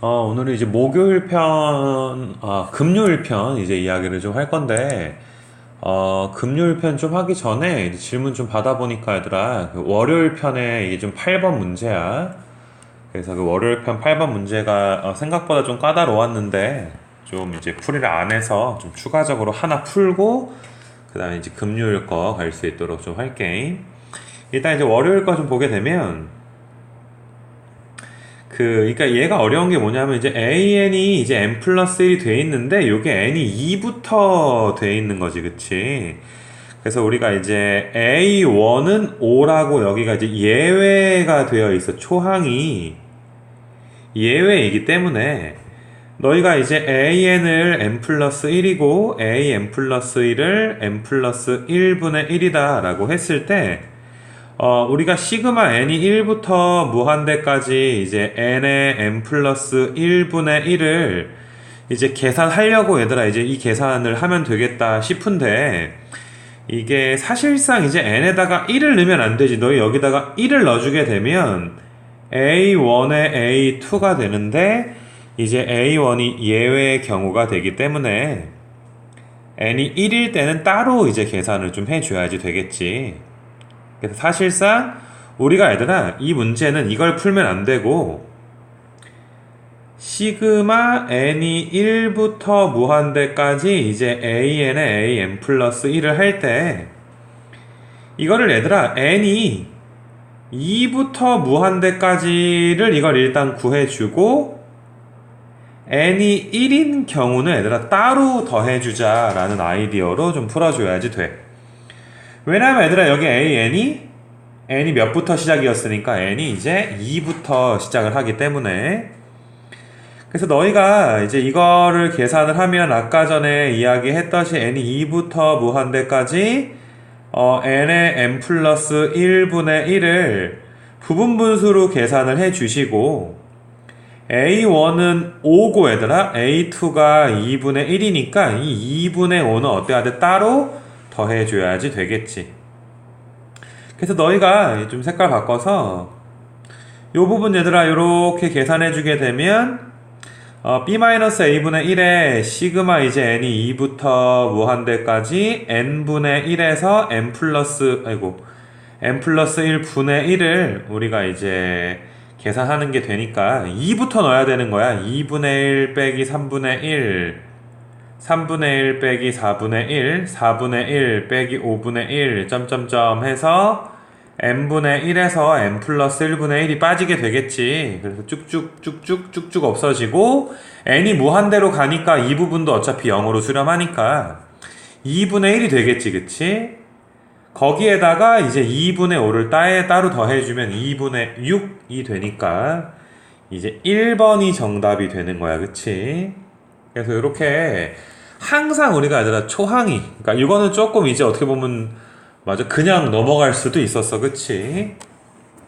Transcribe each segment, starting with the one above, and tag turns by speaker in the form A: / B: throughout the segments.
A: 오늘은 이제 목요일 편, 금요일 편 이제 이야기를 좀 할 건데, 금요일 편 좀 하기 전에 이제 질문 좀 받아보니까 얘들아, 그 월요일 편에 이게 좀 8번 문제야. 그래서 그 월요일 편 8번 문제가 생각보다 좀 까다로웠는데, 좀 이제 풀이를 안 해서 좀 추가적으로 하나 풀고, 그 다음에 이제 금요일 거 갈 수 있도록 좀 할게. 일단 이제 월요일 거 좀 보게 되면, 그러니까 얘가 어려운 게 뭐냐면 이제 AN이 이제 n 플러스 1이 돼 있는데 요게 n이 2부터 돼 있는 거지, 그치? 그래서 우리가 이제 A1은 5라고 여기가 이제 예외가 되어 있어. 초항이 예외이기 때문에 너희가 이제 AN을 n 플러스 1이고 AN 플러스 1을 n 플러스 1분의 1이다 라고 했을 때 우리가 시그마 n이 1부터 무한대까지 이제 n의 n 플러스 1분의 1을 이제 계산하려고 얘들아 이제 이 계산을 하면 되겠다 싶은데 이게 사실상 이제 n에다가 1을 넣으면 안 되지. 너희 여기다가 1을 넣어주게 되면 A1에 A2가 되는데 이제 A1이 예외의 경우가 되기 때문에 n이 1일 때는 따로 이제 계산을 좀 해줘야지 되겠지. 그래서 사실상 우리가 얘들아 이 문제는 이걸 풀면 안 되고 시그마 n이 1부터 무한대까지 이제 an에 an 플러스 1을 할 때 이거를 얘들아 n이 2부터 무한대까지를 이걸 일단 구해주고 n이 1인 경우는 얘들아 따로 더해주자 라는 아이디어로 좀 풀어줘야지 돼. 왜냐면 얘들아 여기 n이 몇부터 시작이었으니까 n이 이제 2부터 시작을 하기 때문에 그래서 너희가 이제 이거를 계산을 하면 아까 전에 이야기했듯이 n이 2부터 무한대까지 n의 n 플러스 1분의 1을 부분분수로 계산을 해 주시고 A1은 5고 얘들아 A2가 2분의 1이니까 이 2분의 5는 어때야 돼? 따로 더해줘야지 되겠지. 그래서 너희가 좀 색깔 바꿔서 요 부분 얘들아 요렇게 계산해주게 되면 B-A분의 1에 시그마 이제 n이 2부터 무한대까지 n분의 1에서 n 플러스 1분의 1을 우리가 이제 계산하는 게 되니까 2부터 넣어야 되는 거야. 2분의 1 빼기 3분의 1 3분의 1 빼기 4분의 1 4분의 1 빼기 5분의 1 점점점 해서 n분의 1에서 n 플러스 1분의 1이 빠지게 되겠지. 그래서 쭉쭉 없어지고 n이 무한대로 가니까 이 부분도 어차피 0으로 수렴하니까 2분의 1이 되겠지, 그치? 거기에다가 이제 2분의 5를 따로 더해주면 2분의 6이 되니까 이제 1번이 정답이 되는 거야, 그치? 그래서 이렇게 항상 우리가 얘들아 초항이 그러니까 이거는 조금 이제 어떻게 보면 맞아 그냥 넘어갈 수도 있었어, 그치?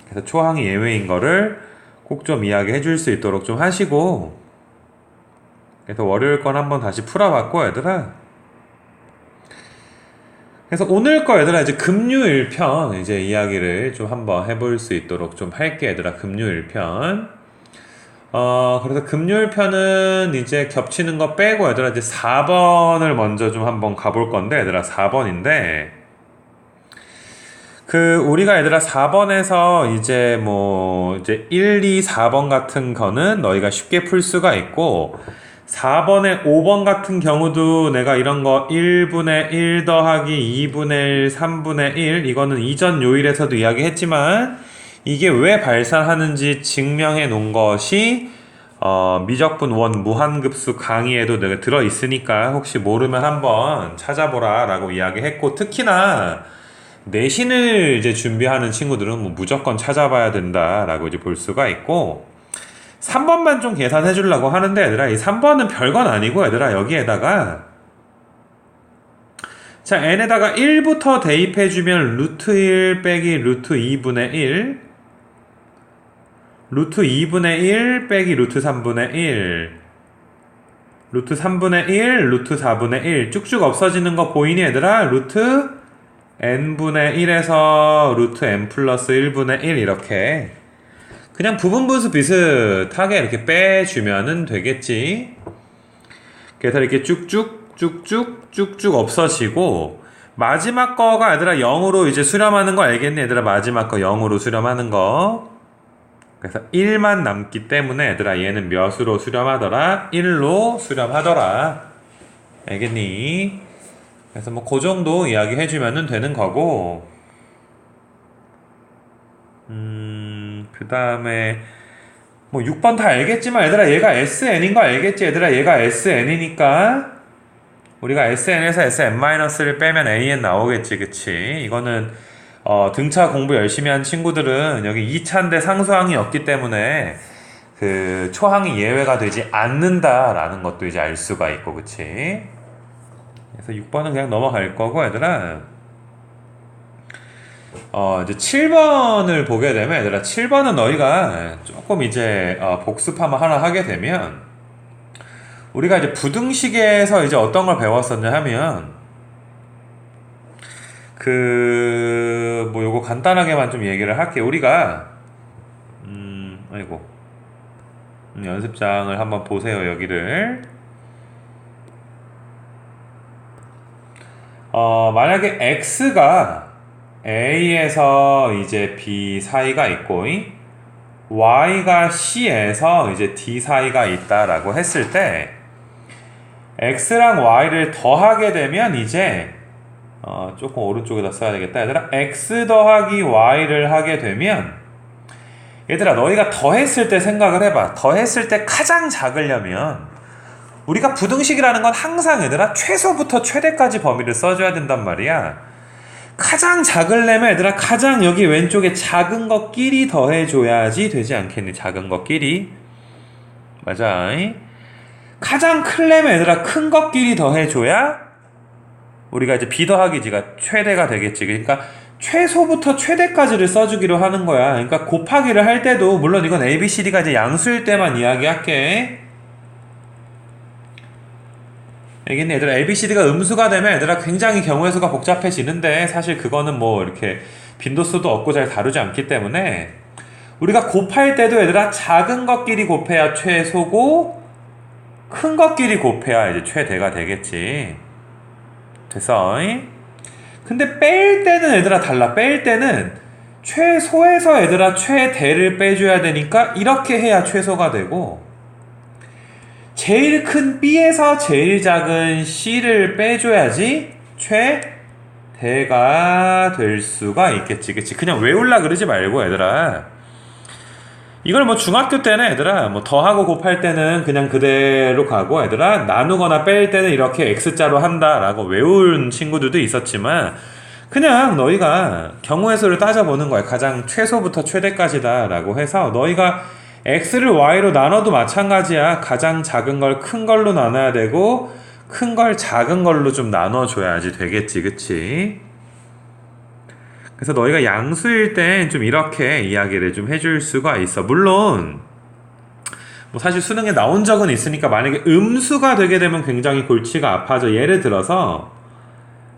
A: 그래서 초항이 예외인 거를 꼭 좀 이야기해 줄 수 있도록 좀 하시고 그래서 월요일 건 한번 다시 풀어봤고 얘들아 그래서 오늘 거 얘들아 이제 금요일 편 이제 이야기를 좀 한번 해볼 수 있도록 좀 할게 얘들아. 금요일 편 그래서 금요일 편은 이제 겹치는 거 빼고 얘들아 이제 4번을 먼저 좀 한번 가볼 건데 얘들아 4번인데 우리가 얘들아 4번에서 이제 이제 1, 2, 4번 같은 거는 너희가 쉽게 풀 수가 있고 4번에 5번 같은 경우도 내가 이런 거 1분의 1 더하기 2분의 1, 3분의 1 이거는 이전 요일에서도 이야기했지만 이게 왜 발산하는지 증명해 놓은 것이 미적분 원 무한급수 강의에도 내가 들어있으니까 혹시 모르면 한번 찾아보라 라고 이야기했고 특히나 내신을 이제 준비하는 친구들은 무조건 찾아봐야 된다 라고 이제 볼 수가 있고 3번만 좀 계산해 주려고 하는데 얘들아 이 3번은 별건 아니고 얘들아 여기에다가 자 n에다가 1부터 대입해 주면 루트 1 빼기 루트 2분의 1 루트 2분의 1 빼기 루트 3분의 1 루트 3분의 1 루트 4분의 1 쭉쭉 없어지는 거 보이니 얘들아? 루트 n분의 1에서 루트 n 플러스 1분의 1 이렇게 그냥 부분분수 비슷하게 이렇게 빼주면은 되겠지. 그래서 이렇게 쭉쭉 없어지고, 마지막 거가 얘들아 0으로 이제 수렴하는 거 알겠니? 얘들아 마지막 거 0으로 수렴하는 거. 그래서 1만 남기 때문에 얘들아 얘는 몇으로 수렴하더라? 1로 수렴하더라. 알겠니? 그래서 뭐 그 정도 이야기 해주면 되는 거고, 그 다음에 뭐 6번 다 알겠지만 얘들아 얘가 SN인 거 알겠지? 얘들아 얘가 SN이니까 우리가 SN에서 SN-를 빼면 AN 나오겠지, 그치? 이거는 등차 공부 열심히 한 친구들은 여기 2차인데 상수항이 없기 때문에 그 초항이 예외가 되지 않는다라는 것도 이제 알 수가 있고, 그치? 그래서 6번은 그냥 넘어갈 거고, 얘들아. 이제 7번을 보게 되면, 얘들아, 7번은 너희가 조금 이제 복습하면 하나 하게 되면, 우리가 이제 부등식에서 이제 어떤 걸 배웠었냐 하면, 뭐 요거 간단하게만 좀 얘기를 할게. 우리가 연습장을 한번 보세요. 여기를 만약에 x가 a에서 이제 b 사이가 있고 y가 c에서 이제 d 사이가 있다라고 했을 때 x랑 y를 더하게 되면 이제 조금 오른쪽에다 써야 되겠다. 얘들아, x 더하기 y를 하게 되면, 얘들아, 너희가 더했을 때 생각을 해봐. 더했을 때 가장 작으려면, 우리가 부등식이라는 건 항상 얘들아, 최소부터 최대까지 범위를 써줘야 된단 말이야. 가장 작으려면 얘들아, 가장 여기 왼쪽에 작은 것끼리 더해줘야지 되지 않겠니? 작은 것끼리. 맞아. 가장 크려면 얘들아, 큰 것끼리 더해줘야 우리가 이제 b 더하기 g가 최대가 되겠지. 그러니까 최소부터 최대까지를 써주기로 하는 거야. 그러니까 곱하기를 할 때도 물론 이건 a, b, c, d가 이제 양수일 때만 이야기할게. 알겠니? 얘들아, a, b, c, d가 음수가 되면 얘들아 굉장히 경우의 수가 복잡해지는데 사실 그거는 뭐 이렇게 빈도수도 없고 잘 다루지 않기 때문에 우리가 곱할 때도 얘들아 작은 것끼리 곱해야 최소고 큰 것끼리 곱해야 이제 최대가 되겠지. 됐어. 근데 뺄 때는 얘들아 달라. 뺄 때는 최소에서 얘들아 최대를 빼줘야 되니까 이렇게 해야 최소가 되고, 제일 큰 B에서 제일 작은 C를 빼줘야지 최대가 될 수가 있겠지. 그치? 그냥 외울라 그러지 말고 얘들아, 이걸 뭐 중학교 때는 얘들아 뭐 더하고 곱할 때는 그냥 그대로 가고, 얘들아 나누거나 뺄 때는 이렇게 X자로 한다라고 외운 친구들도 있었지만, 그냥 너희가 경우의 수를 따져보는 거야. 가장 최소부터 최대까지다 라고 해서 너희가 X를 Y로 나눠도 마찬가지야. 가장 작은 걸 큰 걸로 나눠야 되고 큰 걸 작은 걸로 좀 나눠줘야지 되겠지. 그치? 그래서 너희가 양수일 땐 좀 이렇게 이야기를 좀 해줄 수가 있어. 물론 뭐 사실 수능에 나온 적은 있으니까 만약에 음수가 되게 되면 굉장히 골치가 아파져. 예를 들어서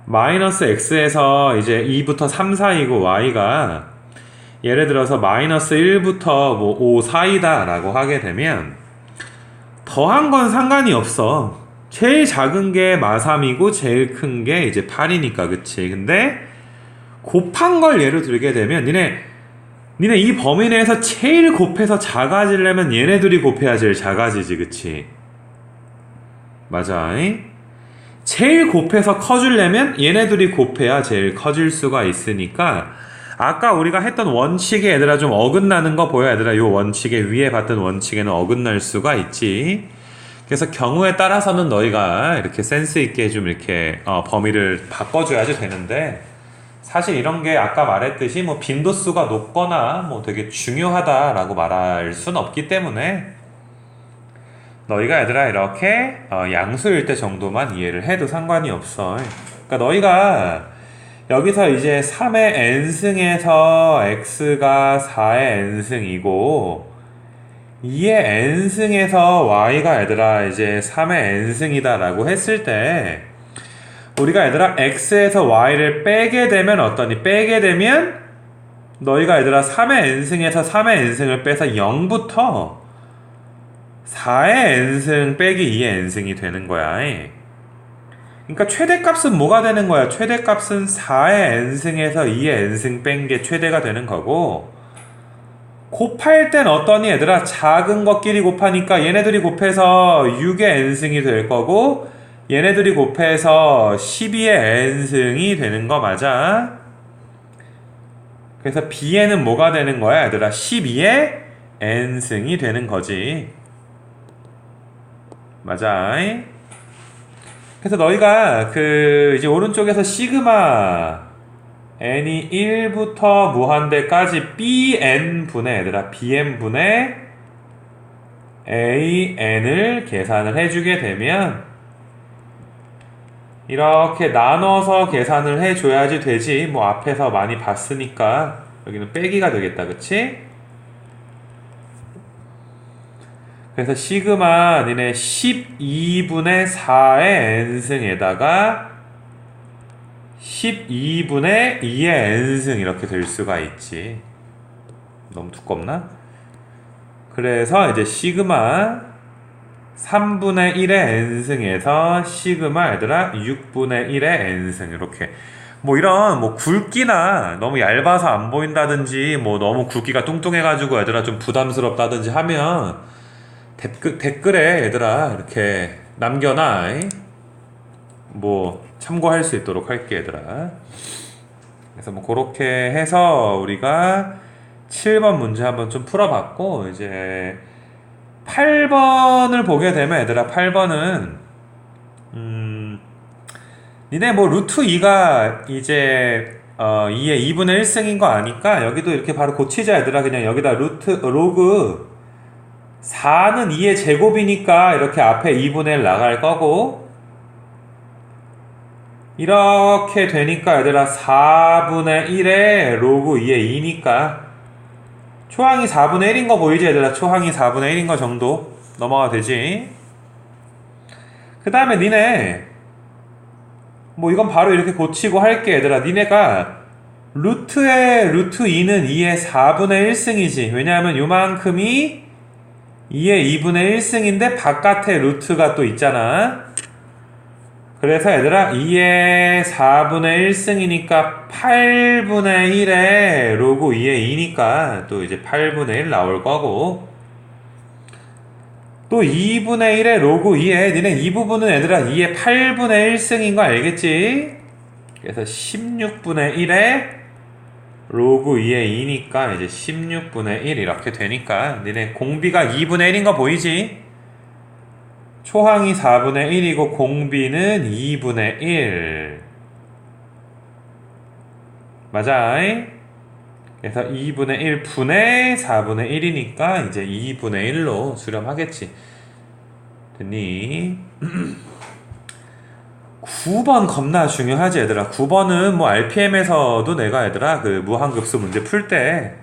A: 마이너스 x에서 이제 2부터 3 사이고 y가 예를 들어서 마이너스 1부터 뭐 5 사이다 라고 하게 되면 더한 건 상관이 없어. 제일 작은 게 마3이고 제일 큰 게 이제 8이니까. 그치? 근데 곱한 걸 예로 들게 되면 니네 이 범위 내에서 제일 곱해서 작아지려면 얘네 둘이 곱해야 제일 작아지지. 그치? 맞아. 제일 곱해서 커지려면 얘네 둘이 곱해야 제일 커질 수가 있으니까, 아까 우리가 했던 원칙에 얘들아 좀 어긋나는 거 보여. 얘들아 요 원칙에 위에 봤던 원칙에는 어긋날 수가 있지. 그래서 경우에 따라서는 너희가 이렇게 센스 있게 좀 이렇게 범위를 바꿔줘야지 되는데, 사실 이런 게 아까 말했듯이 뭐 빈도수가 높거나 뭐 되게 중요하다라고 말할 순 없기 때문에 너희가 얘들아 이렇게 양수일 때 정도만 이해를 해도 상관이 없어. 그러니까 너희가 여기서 이제 3의 n승에서 x가 4의 n승이고 2의 n승에서 y가 얘들아 이제 3의 n승이다 라고 했을 때, 우리가 얘들아 x에서 y를 빼게 되면 어떠니? 빼게 되면 너희가 얘들아 3의 n승에서 3의 n승을 빼서 0부터 4의 n승 빼기 2의 n승이 되는 거야. 그러니까 최대값은 뭐가 되는 거야? 최대값은 4의 n승에서 2의 n승 뺀 게 최대가 되는 거고, 곱할 땐 어떠니 얘들아? 작은 것끼리 곱하니까 얘네들이 곱해서 6의 n승이 될 거고, 얘네들이 곱해서 12의 n승이 되는 거 맞아? 그래서 b에는 뭐가 되는 거야 얘들아? 12의 n승이 되는 거지. 맞아? 그래서 너희가 이제 오른쪽에서 시그마 n이 1부터 무한대까지 bn 분의 얘들아 bn 분의 an을 계산을 해주게 되면 이렇게 나눠서 계산을 해줘야지 되지. 뭐 앞에서 많이 봤으니까 여기는 빼기가 되겠다. 그치? 그래서 시그마 니네 12분의 4의 n승에다가 12분의 2의 n승 이렇게 될 수가 있지. 너무 두껍나? 그래서 이제 시그마 3분의 1의 n승에서 시그마 얘들아 6분의 1의 n승 이렇게 뭐 이런 뭐 굵기나 너무 얇아서 안 보인다든지 뭐 너무 굵기가 뚱뚱해가지고 얘들아 좀 부담스럽다든지 하면 댓글에 얘들아 이렇게 남겨놔. 뭐 참고할 수 있도록 할게 얘들아. 그래서 뭐 그렇게 해서 우리가 7번 문제 한번 좀 풀어봤고, 이제 8번을 보게 되면 얘들아 8번은 니네 뭐 루트 2가 이제 2의 2분의 1승인 거 아니까 여기도 이렇게 바로 고치자 얘들아. 그냥 여기다 로그 4는 2의 제곱이니까 이렇게 앞에 2분의 1 나갈 거고, 이렇게 되니까 얘들아 4분의 1에 로그 2의 2니까 초항이 4분의 1인 거 보이지 얘들아? 초항이 4분의 1인 거 정도 넘어가 되지. 그 다음에 니네 뭐 이건 바로 이렇게 고치고 할게 얘들아. 니네가 루트의 루트 2는 2의 4분의 1승이지. 왜냐하면 요만큼이 2의 2분의 1승인데 바깥에 루트가 또 있잖아. 그래서 얘들아 2의 4분의 1승이니까 8분의 1에 로그 2의 2니까 또 이제 8분의 1 나올 거고, 또 2분의 1에 로그 2에 니네 이 부분은 얘들아 2의 8분의 1승인 거 알겠지? 그래서 16분의 1에 로그 2의 2니까 이제 16분의 1 이렇게 되니까 니네 공비가 2분의 1인 거 보이지? 초항이 4분의 1이고 공비는 2분의 1 맞아? 그래서 2분의 1 분의 4분의 1이니까 이제 2분의 1로 수렴하겠지. 됐니? 9번 겁나 중요하지 얘들아. 9번은 뭐 RPM에서도 내가 얘들아 그 무한급수 문제 풀 때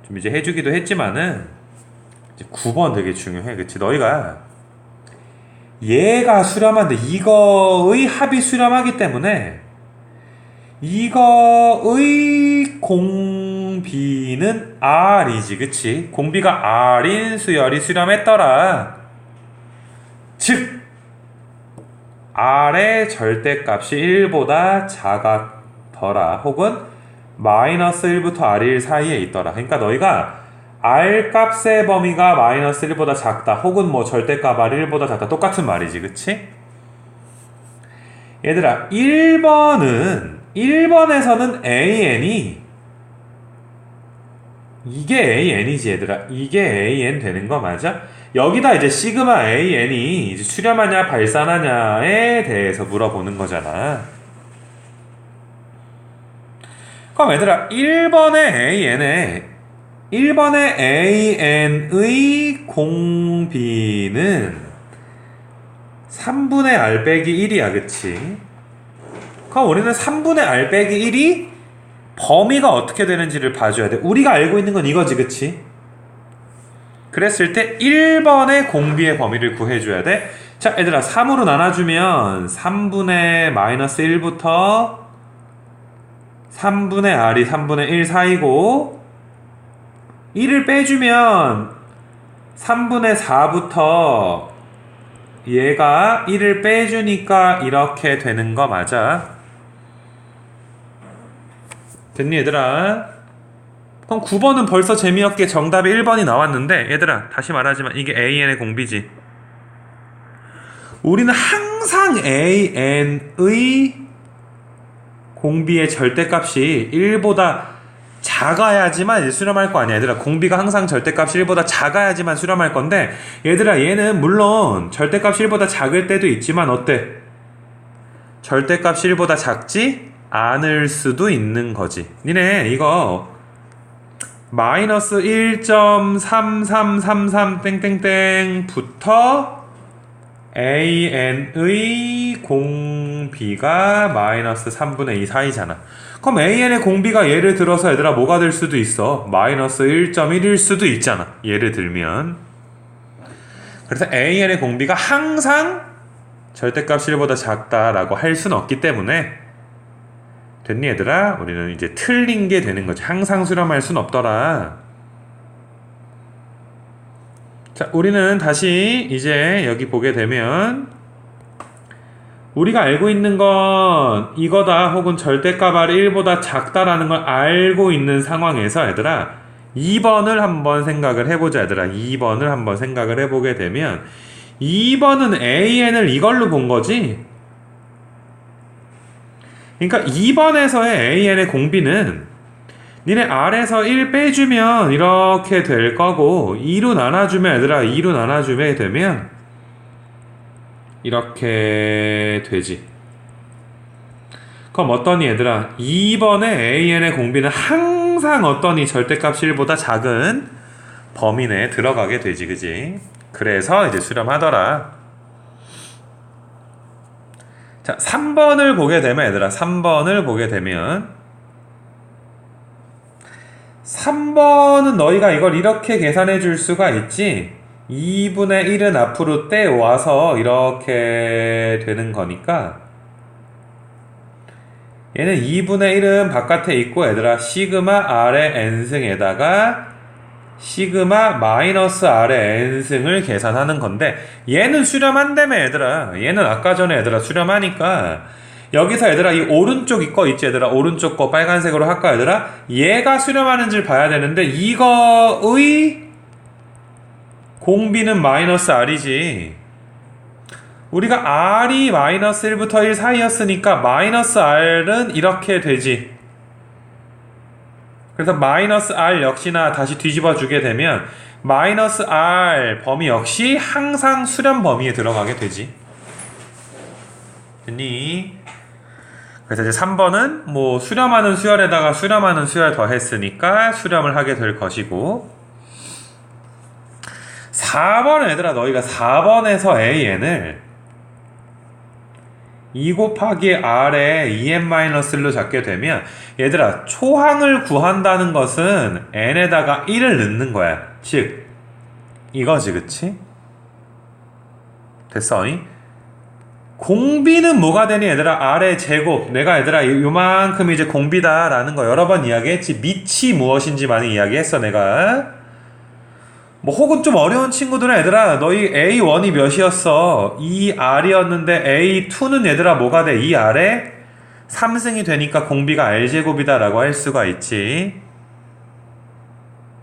A: 좀 이제 해주기도 했지만은 이제 9번 되게 중요해. 그치? 너희가 얘가 수렴한데 이거의 합이 수렴하기 때문에 이거의 공비는 R이지. 그치? 공비가 R인 수열이 수렴했더라. 즉 R의 절대값이 1보다 작았더라. 혹은 마이너스 1부터 R1 사이에 있더라. 그러니까 너희가 R 값의 범위가 마이너스 1보다 작다. 혹은 뭐 절대값 R1보다 작다. 똑같은 말이지. 그치? 얘들아 1번에서는 AN이 이게 AN이지 얘들아. 이게 AN 되는 거 맞아? 여기다 이제 시그마 AN이 이제 수렴하냐 발산하냐에 대해서 물어보는 거잖아. 그럼 얘들아 1번의 AN의 공비는 3분의 R 빼기 1이야. 그치? 그럼 우리는 3분의 R 빼기 1이 범위가 어떻게 되는지를 봐줘야 돼. 우리가 알고 있는 건 이거지. 그치? 그랬을 때 1번의 공비의 범위를 구해줘야 돼. 자 얘들아 3으로 나눠주면 3분의 마이너스 1부터 3분의 r이 3분의 1 사이고 1을 빼주면 3분의 4부터 얘가 1을 빼주니까 이렇게 되는 거 맞아? 됐니 얘들아? 그럼 9번은 벌써 재미없게 정답이 1번이 나왔는데 얘들아 다시 말하지만 이게 AN의 공비지. 우리는 항상 AN의 공비의 절대값이 1보다 작아야지만 이제 수렴할 거 아니야 얘들아. 공비가 항상 절대값이 1보다 작아야지만 수렴할 건데 얘들아 얘는 물론 절대값이 1보다 작을 때도 있지만 어때? 절대값이 1보다 작지 않을 수도 있는 거지. 니네 이거 마이너스 1.3333 땡땡땡부터 AN의 공비가 마이너스 3분의 2 사이잖아. 그럼 AN의 공비가 예를 들어서 얘들아 뭐가 될 수도 있어? 마이너스 1.1일 수도 있잖아. 예를 들면. 그래서 AN의 공비가 항상 절대값 1보다 작다라고 할 수는 없기 때문에 됐니 얘들아? 우리는 이제 틀린 게 되는 거지. 항상 수렴할 수는 없더라. 자, 우리는 다시 이제 여기 보게 되면 우리가 알고 있는 건 이거다 혹은 절대값 R이 1보다 작다라는 걸 알고 있는 상황에서 얘들아 2번을 한번 생각을 해보자 얘들아. 2번을 한번 생각을 해보게 되면 2번은 AN을 이걸로 본 거지. 그러니까 2번에서의 AN의 공비는 니네 R에서 1 빼주면 이렇게 될 거고 2로 나눠주면 얘들아 2로 나눠주게 되면 이렇게 되지. 그럼 어떠니 얘들아? 2번의 AN의 공비는 항상 어떠니 절대값 1보다 작은 범위 내에 들어가게 되지 그지? 그래서 이제 수렴하더라. 자 3번을 보게 되면 얘들아 3번을 보게 되면 3번은 너희가 이걸 이렇게 계산해 줄 수가 있지. 2분의 1은 앞으로 떼와서 이렇게 되는 거니까 얘는 2분의 1은 바깥에 있고 얘들아 시그마 R의 n승에다가 시그마 마이너스 R의 n승을 계산하는 건데 얘는 수렴한다며 얘들아. 얘는 아까 전에 얘들아 수렴하니까 여기서 얘들아 이 오른쪽 거 있지 얘들아. 오른쪽 거 빨간색으로 할까 얘들아. 얘가 수렴하는지를 봐야 되는데 이거의 공비는 마이너스 R이지. 우리가 R이 마이너스 1부터 1 사이였으니까 마이너스 R은 이렇게 되지. 그래서 마이너스 R 역시나 다시 뒤집어 주게 되면 마이너스 R 범위 역시 항상 수렴 범위에 들어가게 되지. 됐니? 그래서 이제 3번은 뭐 수렴하는 수열에다가 수렴하는 수열 더했으니까 수렴을 하게 될 것이고 4번은 얘들아 너희가 4번에서 AN을 2 곱하기 R에 2n-1로 잡게 되면 얘들아 초항을 구한다는 것은 n에다가 1을 넣는 거야. 즉 이거지 그치? 됐어? 공비는 뭐가 되니 얘들아? R의 제곱. 내가 얘들아 요만큼 이제 공비다라는 거 여러 번 이야기했지. 밑이 무엇인지 많이 이야기했어 내가. 뭐 혹은 좀 어려운 친구들은 얘들아 너희 A1이 몇이었어? 2R이었는데 A2는 얘들아 뭐가 돼? 2R에 3승이 되니까 공비가 R제곱이다 라고 할 수가 있지.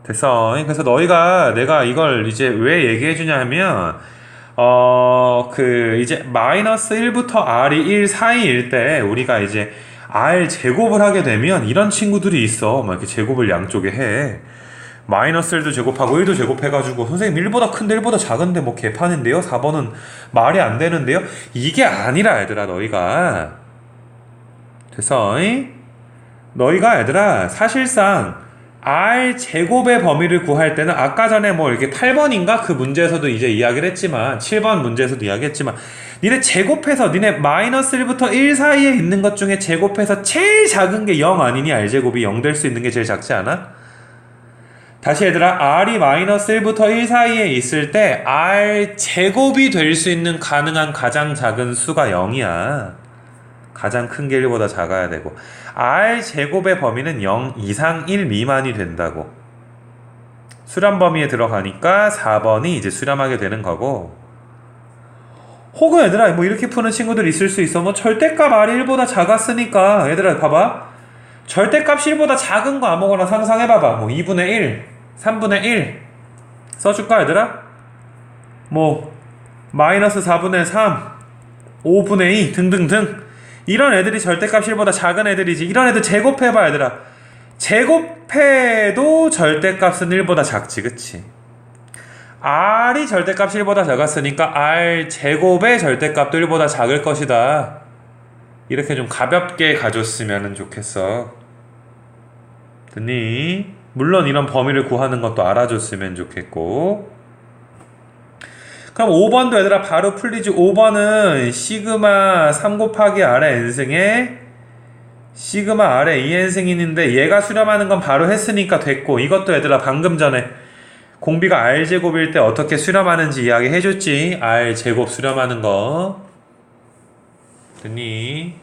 A: 됐어. 그래서 너희가 내가 이걸 이제 왜 얘기해 주냐 하면 이제 마이너스 1부터 R이 1 사이일 때 우리가 이제 R 제곱을 하게 되면 이런 친구들이 있어. 막 이렇게 제곱을 양쪽에 해. 마이너스 1도 제곱하고 1도 제곱해가지고 선생님 1보다 큰데 1보다 작은데 뭐 개판인데요? 4번은 말이 안 되는데요? 이게 아니라 얘들아 너희가 됐어? 너희가 얘들아 사실상 R 제곱의 범위를 구할 때는 아까 전에 뭐 이렇게 8번인가? 그 문제에서도 이제 이야기를 했지만 7번 문제에서도 이야기했지만 니네 제곱해서 니네 마이너스 1부터 1 사이에 있는 것 중에 제곱해서 제일 작은 게 0 아니니? R제곱이 0 될 수 있는 게 제일 작지 않아? 다시 얘들아 R이 마이너스 1부터 1 사이에 있을 때 R 제곱이 될 수 있는 가능한 가장 작은 수가 0이야. 가장 큰 게 1보다 작아야 되고 R 제곱의 범위는 0 이상 1 미만이 된다고. 수렴 범위에 들어가니까 4번이 이제 수렴하게 되는 거고. 혹은 얘들아 뭐 이렇게 푸는 친구들 있을 수 있어. 뭐 절대값 R이 1보다 작았으니까 얘들아 봐봐. 절대값이 1보다 작은 거 아무거나 상상해봐봐. 뭐 2분의 1, 3분의 1 써줄까 얘들아? 뭐 마이너스 4분의 3, 5분의 2 등등등. 이런 애들이 절대값 1보다 작은 애들이지. 이런 애들 제곱해봐 얘들아. 제곱해도 절대값은 1보다 작지, 그치? R이 절대값 1보다 작았으니까 R 제곱의 절대값도 1보다 작을 것이다. 이렇게 좀 가볍게 가줬으면 좋겠어. 됐니? 물론 이런 범위를 구하는 것도 알아줬으면 좋겠고. 그럼 5번도 얘들아 바로 풀리지. 5번은 시그마 3 곱하기 R의 n승에 시그마 R의 2n승인데 얘가 수렴하는 건 바로 했으니까 됐고, 이것도 얘들아 방금 전에 공비가 R제곱일 때 어떻게 수렴하는지 이야기 해줬지. R제곱 수렴하는 거. 됐니?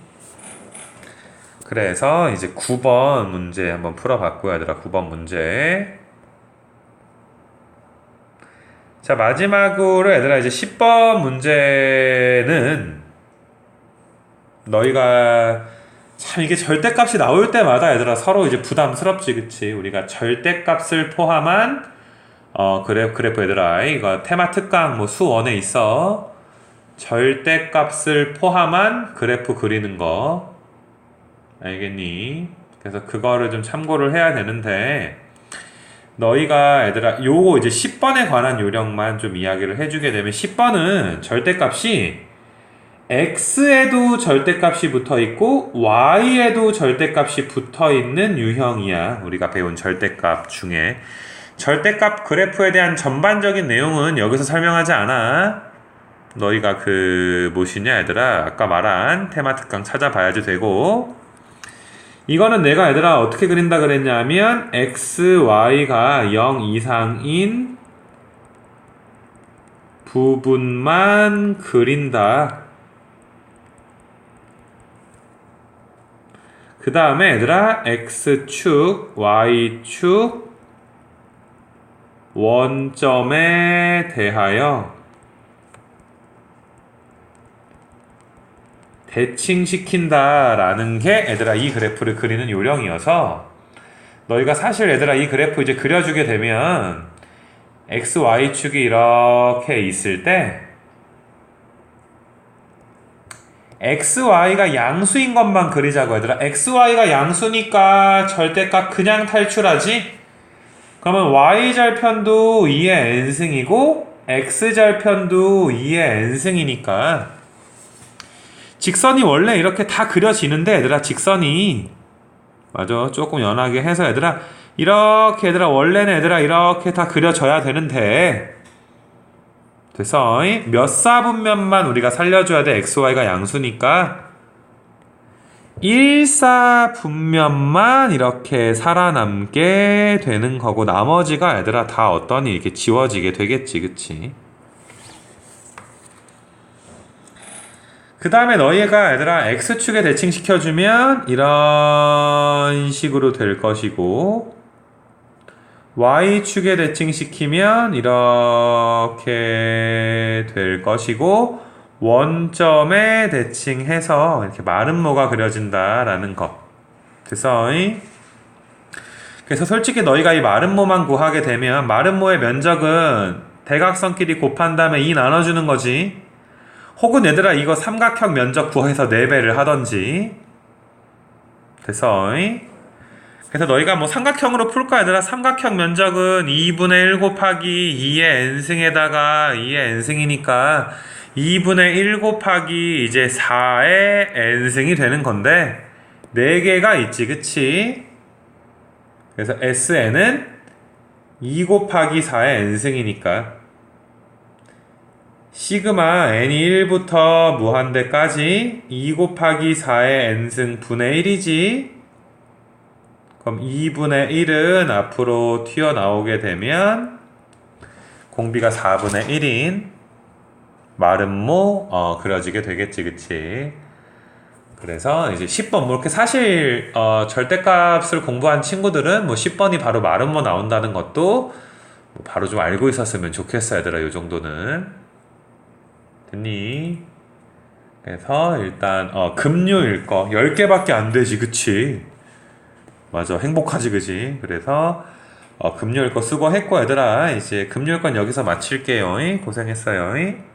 A: 그래서 이제 9번 문제 한번 풀어봤고요 얘들아. 9번 문제. 자, 마지막으로 얘들아 이제 10번 문제는 너희가 참 이게 절대값이 나올 때마다 얘들아 서로 이제 부담스럽지, 그치? 우리가 절대값을 포함한 그래프 얘들아 이거 테마 특강 뭐 수1에 있어. 절대값을 포함한 그래프 그리는 거 알겠니? 그래서 그거를 좀 참고를 해야 되는데, 너희가 얘들아 요거 이제 10번에 관한 요령만 좀 이야기를 해주게 되면, 10번은 절대값이 x에도 절대값이 붙어있고 y에도 절대값이 붙어있는 유형이야. 우리가 배운 절대값 중에. 절대값 그래프에 대한 전반적인 내용은 여기서 설명하지 않아. 너희가 뭐시냐 얘들아 아까 말한 테마 특강 찾아봐야지 되고, 이거는 내가 얘들아 어떻게 그린다 그랬냐면 x, y가 0 이상인 부분만 그린다. 그 다음에 얘들아 x축, y축 원점에 대하여 대칭시킨다 라는 게 얘들아 이 그래프를 그리는 요령이어서, 너희가 사실 얘들아 이 그래프 이제 그려주게 되면 x, y축이 이렇게 있을 때 x, y가 양수인 것만 그리자고 얘들아. x, y가 양수니까 절대값 그냥 탈출하지? 그러면 y절편도 2의 n승이고 x절편도 2의 n승이니까 직선이 원래 이렇게 다 그려지는데 얘들아, 직선이 맞아 조금 연하게 해서 얘들아 이렇게 얘들아 원래는 얘들아 이렇게 다 그려져야 되는데, 됐어? 몇 사분면만 우리가 살려줘야 돼. xy가 양수니까 1사분면만 이렇게 살아남게 되는 거고, 나머지가 얘들아 다 어떠니 이렇게 지워지게 되겠지, 그치? 그 다음에 너희가 얘들아 x축에 대칭시켜주면 이런 식으로 될 것이고, y축에 대칭시키면 이렇게 될 것이고, 원점에 대칭해서 이렇게 마름모가 그려진다라는 것. 됐어? 그래서 솔직히 너희가 이 마름모만 구하게 되면 마름모의 면적은 대각선끼리 곱한 다음에 2 나눠주는 거지. 혹은 얘들아 이거 삼각형 면적 구해서 4배를 하던지. 됐어? 그래서 너희가 뭐 삼각형으로 풀까 얘들아? 삼각형 면적은 2분의 1 곱하기 2의 n승에다가 2의 n승이니까 2분의 1 곱하기 이제 4의 n승이 되는 건데 4개가 있지, 그치? 그래서 SN은 2 곱하기 4의 n승이니까 시그마 n이 1부터 무한대까지 2 곱하기 4의 n승 분의 1이지. 그럼 2분의 1은 앞으로 튀어나오게 되면 공비가 4분의 1인 마름모 그려지게 되겠지, 그치? 그래서 이제 10번 뭐 이렇게 사실 절대값을 공부한 친구들은 뭐 10번이 바로 마름모 나온다는 것도 뭐 바로 좀 알고 있었으면 좋겠어 얘들아. 요 정도는 됐니? 그래서 일단 금요일 거 10개밖에 안 되지 그치? 맞아 행복하지 그지? 그래서 금요일 거 수고했고 얘들아 이제 금요일 건 여기서 마칠게요. 고생했어요.